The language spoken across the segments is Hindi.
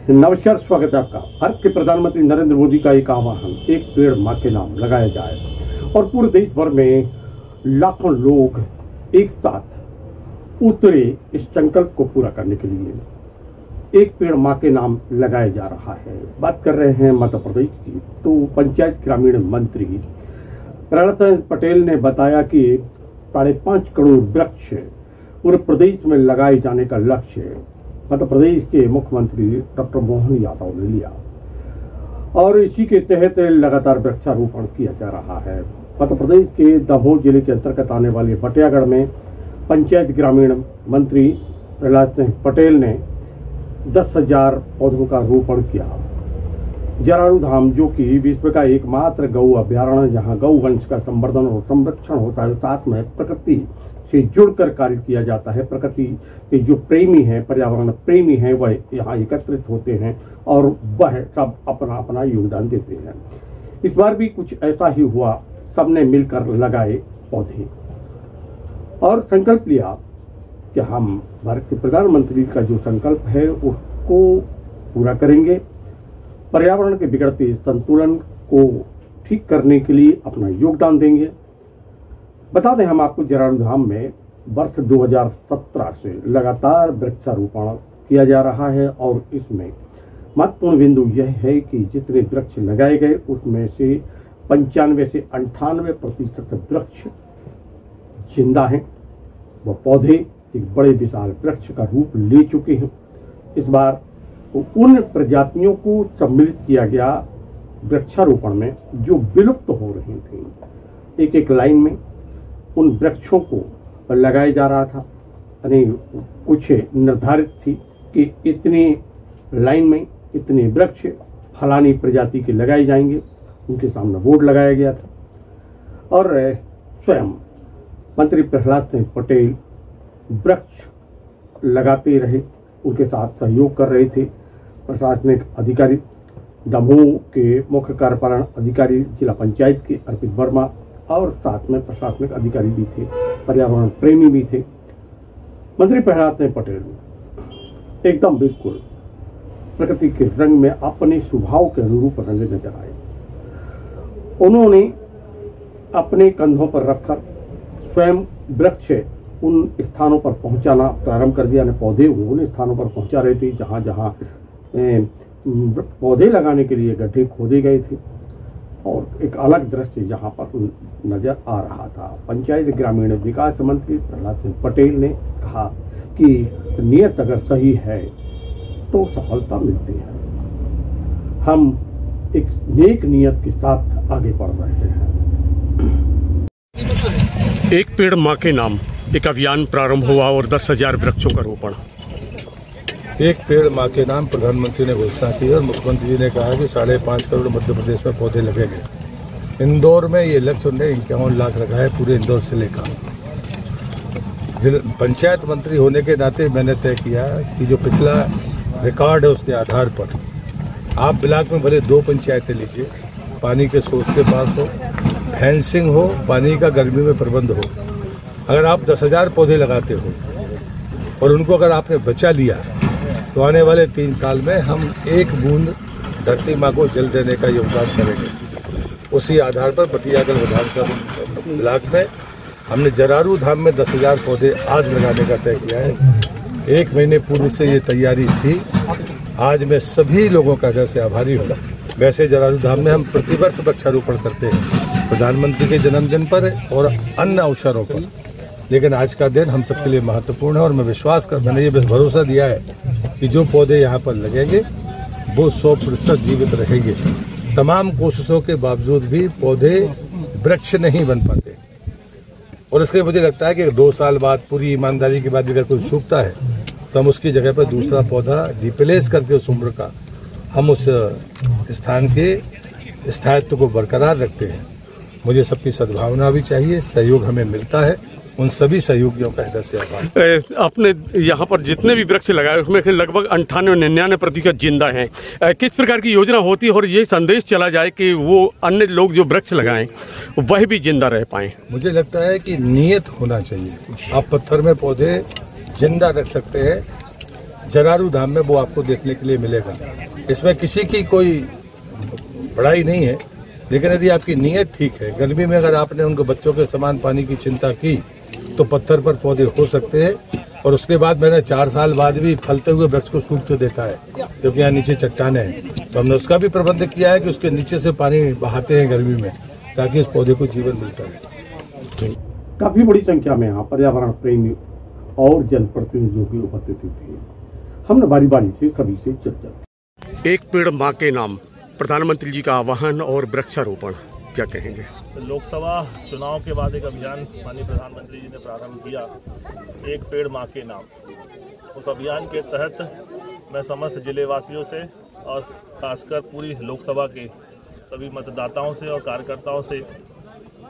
नमस्कार, स्वागत है आपका। भारत के प्रधानमंत्री नरेंद्र मोदी का एक आह्वान, एक पेड़ मां के नाम लगाया जाए, और पूरे देश भर में लाखों लोग एक साथ उतरे इस संकल्प को पूरा करने के लिए। एक पेड़ मां के नाम लगाया जा रहा है। बात कर रहे हैं मध्य प्रदेश की, तो पंचायत ग्रामीण मंत्री प्रहलाद पटेल ने बताया कि 5.5 करोड़ वृक्ष पूरे प्रदेश में लगाए जाने का लक्ष्य मध्य प्रदेश के मुख्यमंत्री डॉक्टर मोहन यादव ने लिया, और इसी के तहत लगातार वृक्षारोपण किया जा रहा है। मध्य प्रदेश के दमोह जिले के अंतर्गत आने वाले बटियागढ़ में पंचायत ग्रामीण मंत्री प्रहलाद पटेल ने 10,000 पौधों का रोपण किया। जरारू धाम, जो कि विश्व का एकमात्र गौ अभ्यारण्य, जहां गौ वंश का संवर्धन और संरक्षण होता है, साथ में प्रकृति से जुड़कर कार्य किया जाता है। प्रकृति के जो प्रेमी हैं, पर्यावरण प्रेमी हैं, वह यहाँ एकत्रित होते हैं और वह सब अपना अपना योगदान देते हैं। इस बार भी कुछ ऐसा ही हुआ, सबने मिलकर लगाए पौधे और संकल्प लिया कि हम भारत के प्रधानमंत्री का जो संकल्प है उसको पूरा करेंगे। पर्यावरण के बिगड़ते संतुलन को ठीक करने के लिए अपना योगदान देंगे। बता दें, हम आपको जरारू धाम में वर्ष 2017 से लगातार वृक्षारोपण किया जा रहा है, और इसमें महत्वपूर्ण बिंदु यह है कि जितने वृक्ष लगाए गए उसमें से 95 से 98% वृक्ष जिंदा हैं। वह पौधे एक बड़े विशाल वृक्ष का रूप ले चुके हैं। इस बार उन प्रजातियों को सम्मिलित किया गया वृक्षारोपण में जो विलुप्त हो रही थी। एक एक लाइन में उन वृक्षों को लगाया जा रहा था। यानी कुछ निर्धारित थी कि इतनी लाइन में इतने वृक्ष फलानी प्रजाति के लगाए जाएंगे। उनके सामने बोर्ड लगाया गया था, और स्वयं मंत्री प्रहलाद पटेल वृक्ष लगाते रहे, उनके साथ सहयोग कर रहे थे प्रशासनिक अधिकारी, दमोह के मुख्य कार्यपालन अधिकारी जिला पंचायत के अर्पित वर्मा, और साथ में प्रशासनिक अधिकारी भी थे, पर्यावरण प्रेमी भी थे। मंत्री प्रहलाद पटेल एकदम बिल्कुल प्रकृति के रंग में अपने स्वभाव के अनुरूप रंगे नजर आए। उन्होंने अपने कंधों पर रखकर स्वयं वृक्ष उन स्थानों पर पहुंचाना प्रारंभ कर दिया। पौधे उन स्थानों पर पहुंचा रहे थे जहां जहां पौधे लगाने के लिए गड्ढे खोदे गए थे, और एक अलग दृश्य यहाँ पर नजर आ रहा था। पंचायत ग्रामीण विकास मंत्री प्रहलाद पटेल ने कहा कि नियत अगर सही है तो सफलता मिलती है। हम एक नेक नियत के साथ आगे बढ़ रहे हैं। एक पेड़ मां के नाम एक अभियान प्रारंभ हुआ और 10,000 वृक्षों का रोपण। एक पेड़ मां के नाम प्रधानमंत्री ने घोषणा की और मुख्यमंत्री जी ने कहा कि 5.5 करोड़ मध्य प्रदेश में पौधे लगेंगे। इंदौर में ये लक्ष्य उन्होंने 51 लाख रखा है, पूरे इंदौर से लेकर। पंचायत मंत्री होने के नाते मैंने तय किया कि जो पिछला रिकॉर्ड है उसके आधार पर आप ब्लॉक में भले 2 पंचायतें लीजिए, पानी के सोर्स के पास हो, फेंसिंग हो, पानी का गर्मी में प्रबंध हो। अगर आप 10,000 पौधे लगाते हो और उनको अगर आपने बचा लिया तो आने वाले 3 साल में हम 1 बूंद धरती माँ को जल देने का योगदान करेंगे। उसी आधार पर बटियागढ़ विधानसभा ब्लॉक में हमने जरारू धाम में 10,000 पौधे आज लगाने का तय किया है। 1 महीने पूर्व से ये तैयारी थी। आज मैं सभी लोगों का हृदय से आभारी हूँ। वैसे जरारू धाम में हम प्रतिवर्ष वृक्षारोपण करते हैं, प्रधानमंत्री के जन्मदिन पर और अन्य अवसरों पर, लेकिन आज का दिन हम सबके लिए महत्वपूर्ण है। और मैं मैंने ये भरोसा दिया है कि जो पौधे यहाँ पर लगेंगे वो 100% जीवित रहेंगे। तमाम कोशिशों के बावजूद भी पौधे वृक्ष नहीं बन पाते, और इसलिए मुझे लगता है कि 2 साल बाद पूरी ईमानदारी के बाद अगर कोई सूखता है तो हम उसकी जगह पर दूसरा पौधा रिप्लेस करके उस उम्र का हम उस स्थान के स्थायित्व को बरकरार रखते हैं। मुझे सबकी सद्भावना भी चाहिए, सहयोग हमें मिलता है। उन सभी सहयोगियों का हृदय से आभार। आपने यहाँ पर जितने भी वृक्ष लगाए उसमें से लगभग 98-99% जिंदा हैं। किस प्रकार की योजना होती है और ये संदेश चला जाए कि वो अन्य लोग जो वृक्ष लगाएं वह भी जिंदा रह पाएं? मुझे लगता है कि नियत होना चाहिए। आप पत्थर में पौधे जिंदा रख सकते हैं, जरारू धाम में वो आपको देखने के लिए मिलेगा। इसमें किसी की कोई बड़ाई नहीं है, लेकिन यदि आपकी नीयत ठीक है, गर्मी में अगर आपने उनको बच्चों के समान पानी की चिंता की तो पत्थर पर पौधे हो सकते हैं। और उसके बाद मैंने 4 साल बाद भी फलते हुए वृक्ष को सूखते देखा है, क्योंकि यहाँ नीचे चट्टाने हैं। तो हमने उसका भी प्रबंध किया है कि उसके नीचे से पानी बहाते हैं गर्मी में, ताकि उस पौधे को जीवन मिलता रहे। काफी बड़ी संख्या में यहाँ पर्यावरण प्रेमी और जनप्रतिनिधियों की उपस्थिति थी। हमने बारी बारी से सभी से चर्चा। एक पेड़ माँ के नाम, प्रधानमंत्री जी का आह्वान और वृक्षारोपण, क्या कहेंगे? लोकसभा चुनाव के बाद एक अभियान माननीय प्रधानमंत्री जी ने प्रारंभ किया, एक पेड़ माँ के नाम। उस अभियान के तहत मैं समस्त जिलेवासियों से और खासकर पूरी लोकसभा के सभी मतदाताओं से और कार्यकर्ताओं से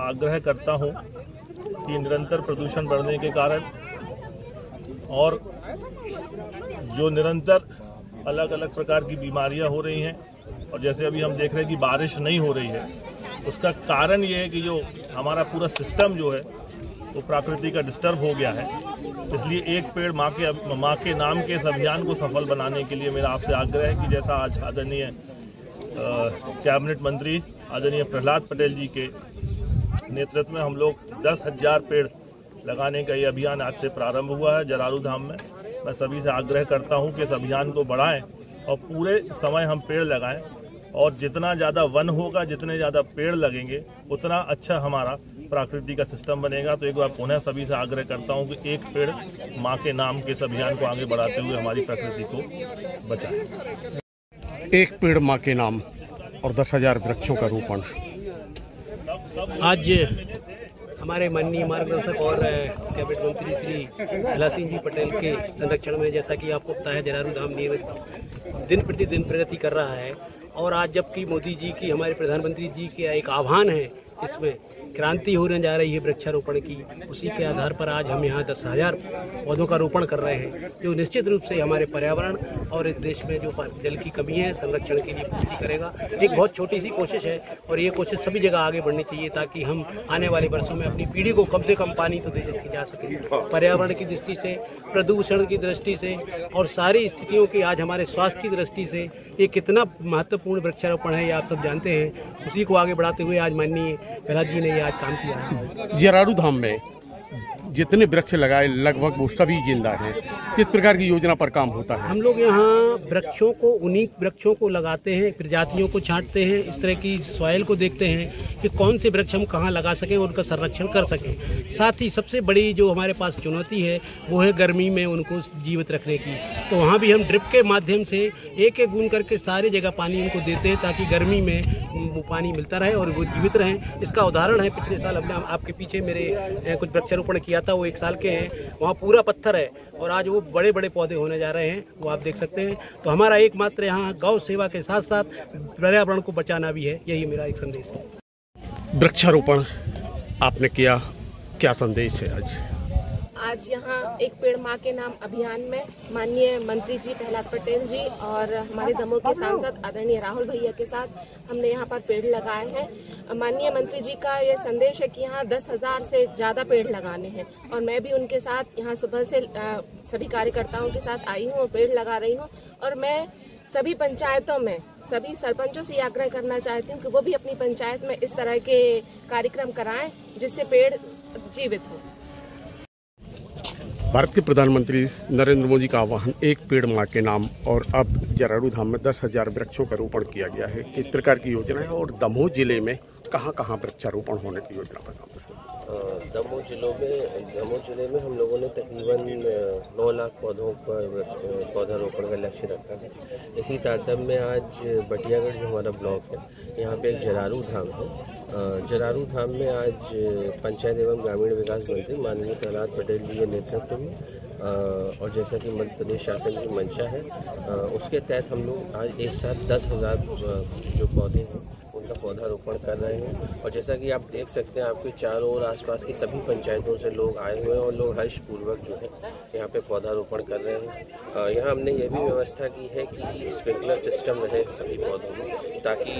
आग्रह करता हूँ कि निरंतर प्रदूषण बढ़ने के कारण और जो निरंतर अलग अलग प्रकार की बीमारियां हो रही हैं, और जैसे अभी हम देख रहे हैं कि बारिश नहीं हो रही है, उसका कारण ये है कि जो हमारा पूरा सिस्टम जो है वो प्रकृति का डिस्टर्ब हो गया है। इसलिए एक पेड़ माँ के नाम के इस अभियान को सफल बनाने के लिए मेरा आपसे आग्रह है कि जैसा आज आदरणीय कैबिनेट मंत्री आदरणीय प्रहलाद पटेल जी के नेतृत्व में हम लोग 10,000 पेड़ लगाने का ये अभियान आज से प्रारंभ हुआ है जरारू धाम में। मैं सभी से आग्रह करता हूँ कि इस अभियान को बढ़ाएं और पूरे समय हम पेड़ लगाएं, और जितना ज़्यादा वन होगा, जितने ज़्यादा पेड़ लगेंगे, उतना अच्छा हमारा प्रकृति का सिस्टम बनेगा। तो एक बार पुनः सभी से आग्रह करता हूं कि एक पेड़ माँ के नाम के इस अभियान को आगे बढ़ाते हुए हमारी प्रकृति को बचाएं। एक पेड़ माँ के नाम और 10,000 वृक्षों का रोपण। आज हमारे माननीय मार्गदर्शक और कैबिनेट मंत्री श्री प्रहलाद सिंह जी पटेल के संरक्षण में, जैसा कि आपको पता है, जरारू धाम नियमित दिन प्रतिदिन प्रगति कर रहा है। और आज जबकि मोदी जी की, हमारे प्रधानमंत्री जी के एक आह्वान है, इसमें क्रांति होने जा रही है वृक्षारोपण की, उसी के आधार पर आज हम यहाँ 10,000 पौधों का रोपण कर रहे हैं, जो निश्चित रूप से हमारे पर्यावरण और इस देश में जो जल की कमी है संरक्षण के लिए पूर्ति करेगा। एक बहुत छोटी सी कोशिश है और ये कोशिश सभी जगह आगे बढ़नी चाहिए, ताकि हम आने वाले वर्षों में अपनी पीढ़ी को कम से कम पानी तो दे जा सके। पर्यावरण की दृष्टि से, प्रदूषण की दृष्टि से और सारी स्थितियों की, आज हमारे स्वास्थ्य की दृष्टि से ये कितना महत्वपूर्ण वृक्षारोपण है, ये आप सब जानते हैं। उसी को आगे बढ़ाते हुए आज माननीय प्रहलाद जी ने ये आज काम किया है। जरारू धाम में जितने वृक्ष लगाए लगभग वो सभी जिंदा हैं। किस प्रकार की योजना पर काम होता है? हम लोग यहाँ वृक्षों को, उन्हीं वृक्षों को लगाते हैं, प्रजातियों को छांटते हैं, इस तरह की सॉइल को देखते हैं कि कौन से वृक्ष हम कहाँ लगा सकें और उनका संरक्षण कर सकें। साथ ही सबसे बड़ी जो हमारे पास चुनौती है वो है गर्मी में उनको जीवित रखने की। तो वहाँ भी हम ड्रिप के माध्यम से एक एक बूंद करके सारी जगह पानी उनको देते हैं, ताकि गर्मी में वो पानी मिलता रहे और वो जीवित रहें। इसका उदाहरण है, पिछले साल हमने आपके पीछे मेरे कुछ वृक्षारोपण किया था, वो 1 साल के हैं, वहाँ पूरा पत्थर है और आज वो बड़े बड़े पौधे होने जा रहे हैं, वो आप देख सकते हैं। तो हमारा एकमात्र यहाँ गौ सेवा के साथ साथ पर्यावरण को बचाना भी है, यही मेरा एक संदेश है। वृक्षारोपण आपने किया, क्या संदेश है आज? आज यहाँ एक पेड़ माँ के नाम अभियान में माननीय मंत्री जी प्रहलाद पटेल जी और हमारे दमोह के सांसद आदरणीय राहुल भैया के साथ हमने यहाँ पर पेड़ लगाए हैं। माननीय मंत्री जी का ये संदेश है कि यहाँ 10,000 से ज़्यादा पेड़ लगाने हैं, और मैं भी उनके साथ यहाँ सुबह से सभी कार्यकर्ताओं के साथ आई हूँ और पेड़ लगा रही हूँ। और मैं सभी पंचायतों में सभी सरपंचों से आग्रह करना चाहती हूँ कि वो भी अपनी पंचायत में इस तरह के कार्यक्रम कराएं, जिससे पेड़ जीवित हो। भारत के प्रधानमंत्री नरेंद्र मोदी का आह्वान, एक पेड़ माँ के नाम, और अब जरारू धाम में 10,000 वृक्षों का रोपण किया गया है। किस प्रकार की योजना है और दमोह जिले में कहाँ कहाँ वृक्षारोपण होने की योजना पर काम है? दमोह जिले में हम लोगों ने तकरीबन 9 लाख पौधों पर पौधारोपण का लक्ष्य रखा है। इसी तारतम्य में आज बटियागढ़ जो हमारा ब्लॉक है, यहाँ पे एक जरारू धाम है। जरारू धाम में आज पंचायत एवं ग्रामीण विकास मंत्री माननीय प्रहलाद पटेल जी के नेतृत्व में और जैसा कि मध्य प्रदेश शासन की मंशा है, उसके तहत हम लोग आज एक साथ 10,000 जो पौधे हैं का पौधारोपण कर रहे हैं। और जैसा कि आप देख सकते हैं, आपके चारों ओर आसपास की सभी पंचायतों से लोग आए हुए हैं और लोग हर्षपूर्वक जो है यहाँ पे पौधारोपण कर रहे हैं। यहाँ हमने ये भी व्यवस्था की है कि स्प्रिंकलर सिस्टम रहे सभी पौधों में, ताकि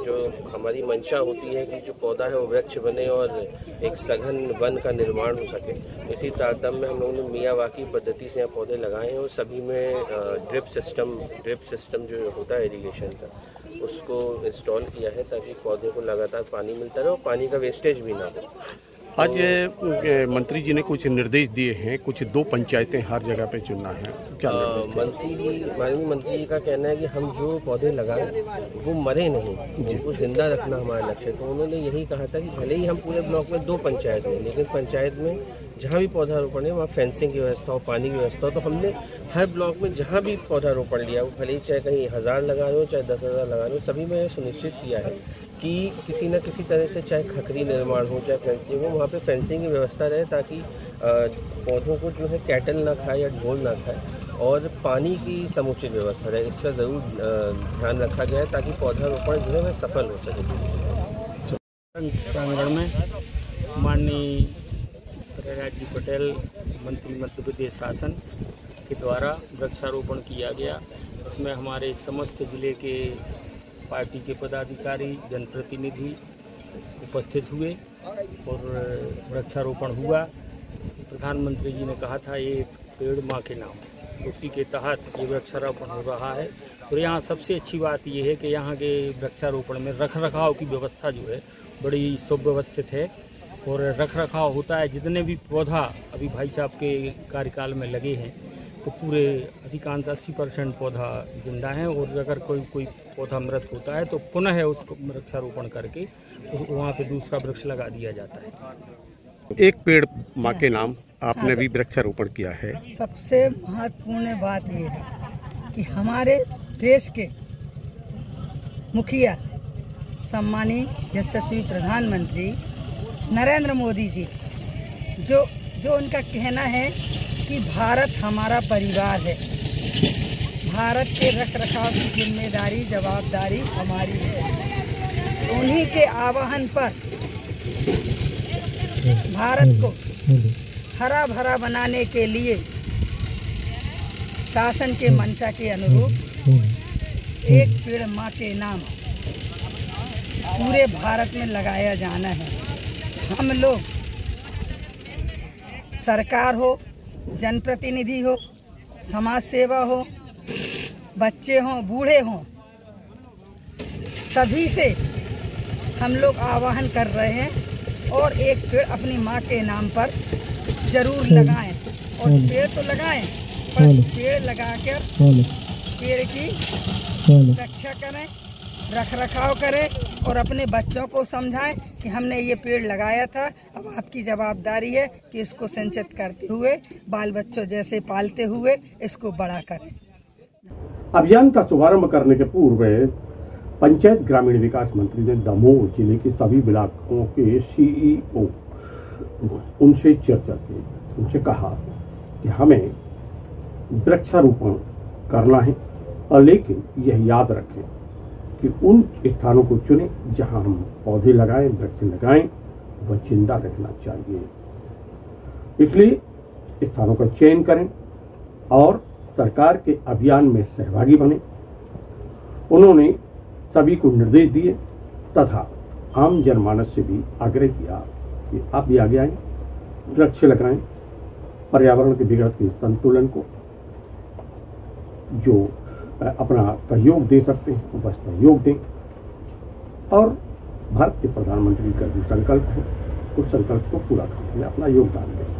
जो हमारी मंशा होती है कि जो पौधा है वो वृक्ष बने और एक सघन वन का निर्माण हो सके। इसी तारतम्य में हम लोगों ने मियावाकी पद्धति से यहाँ पौधे लगाए हैं और सभी में ड्रिप सिस्टम जो होता है इरिगेशन का, उसको इंस्टॉल किया है ताकि पौधे को लगातार पानी मिलता रहे और पानी का वेस्टेज भी ना हो। आज मंत्री जी ने कुछ निर्देश दिए हैं, कुछ 2 पंचायतें हर जगह पे चुनना है, तो क्या माननीय मंत्री जी का कहना है कि हम जो पौधे लगाएं वो मरे नहीं, उनको जिंदा रखना हमारा लक्ष्य है। तो उन्होंने यही कहा था कि भले ही हम पूरे ब्लॉक में 2 पंचायत हैं, लेकिन पंचायत में जहाँ भी पौधारोपण है वहाँ फेंसिंग की व्यवस्था हो, पानी की व्यवस्था हो। तो हमने हर ब्लॉक में जहाँ भी पौधारोपण लिया, वो भले ही चाहे कहीं 1000 लगा रहे हो चाहे 10,000 लगा रहे हो, सभी में सुनिश्चित किया है कि किसी न किसी तरह से चाहे खखरी निर्माण हो चाहे फेंसिंग हो, वहाँ पे फेंसिंग की व्यवस्था रहे ताकि पौधों को जो है कैटल ना खाए या ढोल ना खाए, और पानी की समुचित व्यवस्था रहे। इसका ज़रूर ध्यान रखा गया है ताकि पौधारोपण जो है वह सफल हो सके। प्रांगण में माननीय प्रहलाद जी पटेल मंत्री मध्य प्रदेश शासन के द्वारा वृक्षारोपण किया गया। इसमें हमारे समस्त जिले के पार्टी के पदाधिकारी, जनप्रतिनिधि उपस्थित हुए और वृक्षारोपण हुआ। प्रधानमंत्री जी ने कहा था एक पेड़ माँ के नाम, उसी के तहत ये वृक्षारोपण हो रहा है। और यहाँ सबसे अच्छी बात ये है कि यहाँ के वृक्षारोपण में रखरखाव की व्यवस्था जो है बड़ी सुव्यवस्थित है और रखरखाव होता है। जितने भी पौधा अभी भाई साहब के कार्यकाल में लगे हैं तो पूरे अधिकांश 80% पौधा जिंदा हैं, और अगर कोई पौधा मृत होता है तो पुनः उसको वृक्षारोपण करके वहाँ पे दूसरा वृक्ष लगा दिया जाता है। एक पेड़ माँ के नाम आपने भी वृक्षारोपण किया है। सबसे महत्वपूर्ण बात ये है कि हमारे देश के मुखिया सम्मानीय यशस्वी प्रधानमंत्री नरेंद्र मोदी जी जो उनका कहना है कि भारत हमारा परिवार है, भारत के रखरखाव की जिम्मेदारी जवाबदारी हमारी है। उन्हीं के आह्वान पर भारत को हरा भरा बनाने के लिए शासन के मंशा के अनुरूप एक पेड़ माँ के नाम पूरे भारत में लगाया जाना है। हम लोग सरकार हो, जनप्रतिनिधि हो, समाज सेवा हो, बच्चे हों, बूढ़े हों, सभी से हम लोग आह्वान कर रहे हैं और एक पेड़ अपनी माँ के नाम पर जरूर लगाएं। और पेड़ तो लगाएं, पर पेड़ लगाकर पेड़ की रक्षा करें, रखरखाव करें और अपने बच्चों को समझाएं कि हमने ये पेड़ लगाया था, अब आपकी जवाबदारी है कि इसको संचित करते हुए बाल बच्चों जैसे पालते हुए इसको बड़ा करें। अभियान का शुभारंभ करने के पूर्व पंचायत ग्रामीण विकास मंत्री ने दमोह जिले के सभी ब्लॉकों के सीईओ उनसे चर्चा की। उनसे कहा कि हमें वृक्षारोपण करना है, और लेकिन यह याद रखें कि उन स्थानों को चुनें जहां हम पौधे लगाएं, वृक्ष लगाएं, वह जिंदा रहना चाहिए। इसलिए स्थानों का चयन करें और सरकार के अभियान में सहभागी बने। उन्होंने सभी को निर्देश दिए तथा आम जनमानस से भी आग्रह किया कि आप भी आगे आएं, वृक्ष लगाएं, पर्यावरण के बिगड़ते संतुलन को जो अपना सहयोग दे सकते हैं बस सहयोग दें, और भारत के प्रधानमंत्री का जो संकल्प है उस संकल्प को पूरा करने में अपना योगदान दें।